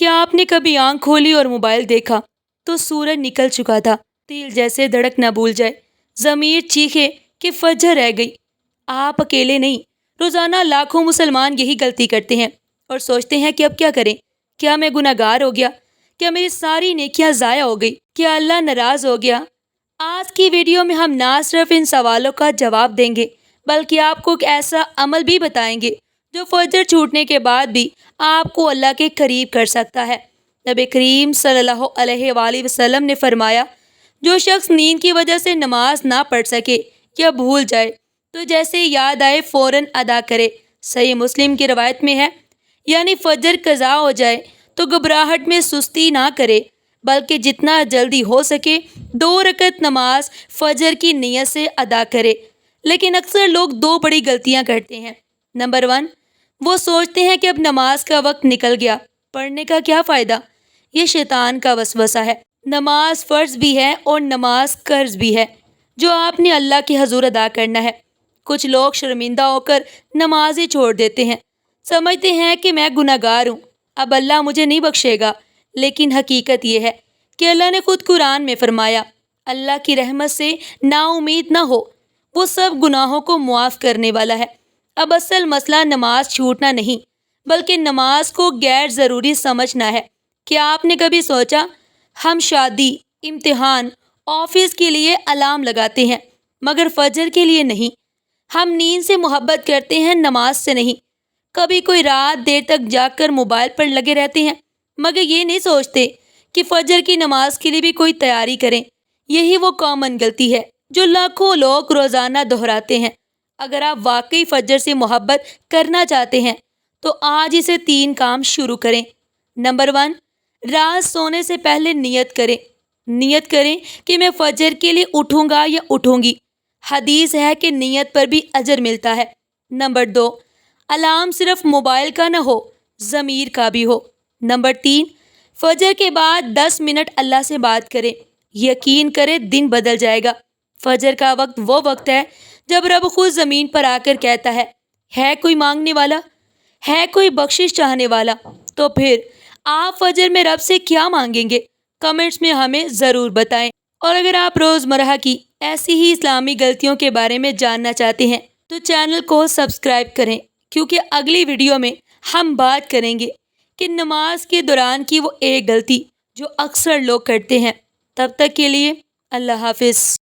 کیا آپ نے کبھی آنکھ کھولی اور موبائل دیکھا تو سورج نکل چکا تھا، تیل جیسے دھڑک نہ بھول جائے، ضمیر چیخے کہ فجر رہ گئی؟ آپ اکیلے نہیں، روزانہ لاکھوں مسلمان یہی غلطی کرتے ہیں اور سوچتے ہیں کہ اب کیا کریں؟ کیا میں گناہ گار ہو گیا؟ کیا میری ساری نیکیاں ضائع ہو گئی؟ کیا اللہ ناراض ہو گیا؟ آج کی ویڈیو میں ہم نہ صرف ان سوالوں کا جواب دیں گے بلکہ آپ کو ایک ایسا عمل بھی بتائیں گے جو فجر چھوٹنے کے بعد بھی آپ کو اللہ کے قریب کر سکتا ہے۔ نبی کریم صلی اللہ علیہ وآلہ وسلم نے فرمایا، جو شخص نیند کی وجہ سے نماز نہ پڑھ سکے یا بھول جائے تو جیسے یاد آئے فوراً ادا کرے۔ صحیح مسلم کی روایت میں ہے، یعنی فجر قضا ہو جائے تو گھبراہٹ میں سستی نہ کرے بلکہ جتنا جلدی ہو سکے 2 رکعت نماز فجر کی نیت سے ادا کرے۔ لیکن اکثر لوگ 2 بڑی غلطیاں کرتے ہیں۔ نمبر 1، وہ سوچتے ہیں کہ اب نماز کا وقت نکل گیا، پڑھنے کا کیا فائدہ؟ یہ شیطان کا وسوسہ ہے۔ نماز فرض بھی ہے اور نماز قرض بھی ہے جو آپ نے اللہ کے حضور ادا کرنا ہے۔ کچھ لوگ شرمندہ ہو کر نماز ہی چھوڑ دیتے ہیں، سمجھتے ہیں کہ میں گناہ گار ہوں، اب اللہ مجھے نہیں بخشے گا۔ لیکن حقیقت یہ ہے کہ اللہ نے خود قرآن میں فرمایا، اللہ کی رحمت سے نا امید نہ ہو، وہ سب گناہوں کو معاف کرنے والا ہے۔ اب اصل مسئلہ نماز چھوٹنا نہیں بلکہ نماز کو غیر ضروری سمجھنا ہے۔ کیا آپ نے کبھی سوچا، ہم شادی، امتحان، آفس کے لیے الارم لگاتے ہیں مگر فجر کے لیے نہیں۔ ہم نیند سے محبت کرتے ہیں، نماز سے نہیں۔ کبھی کوئی رات دیر تک جاگ کر موبائل پر لگے رہتے ہیں مگر یہ نہیں سوچتے کہ فجر کی نماز کے لیے بھی کوئی تیاری کریں۔ یہی وہ کامن غلطی ہے جو لاکھوں لوگ روزانہ دہراتے ہیں۔ اگر آپ واقعی فجر سے محبت کرنا چاہتے ہیں تو آج اسے 3 کام شروع کریں۔ نمبر 1، رات سونے سے پہلے نیت کریں۔ نیت کریں کہ میں فجر کے لیے اٹھوں گا یا اٹھوں گی۔ حدیث ہے کہ نیت پر بھی اجر ملتا ہے۔ نمبر 2، الارم صرف موبائل کا نہ ہو، ضمیر کا بھی ہو۔ نمبر 3، فجر کے بعد 10 منٹ اللہ سے بات کریں، یقین کریں دن بدل جائے گا۔ فجر کا وقت وہ وقت ہے جب رب خود زمین پر آ کر کہتا ہے کوئی مانگنے والا؟ ہے کوئی بخشش چاہنے والا؟ تو پھر آپ فجر میں رب سے کیا مانگیں گے؟ کمنٹس میں ہمیں ضرور بتائیں۔ اور اگر آپ روزمرہ کی ایسی ہی اسلامی غلطیوں کے بارے میں جاننا چاہتے ہیں تو چینل کو سبسکرائب کریں، کیونکہ اگلی ویڈیو میں ہم بات کریں گے کہ نماز کے دوران کی وہ ایک غلطی جو اکثر لوگ کرتے ہیں۔ تب تک کے لیے اللہ حافظ۔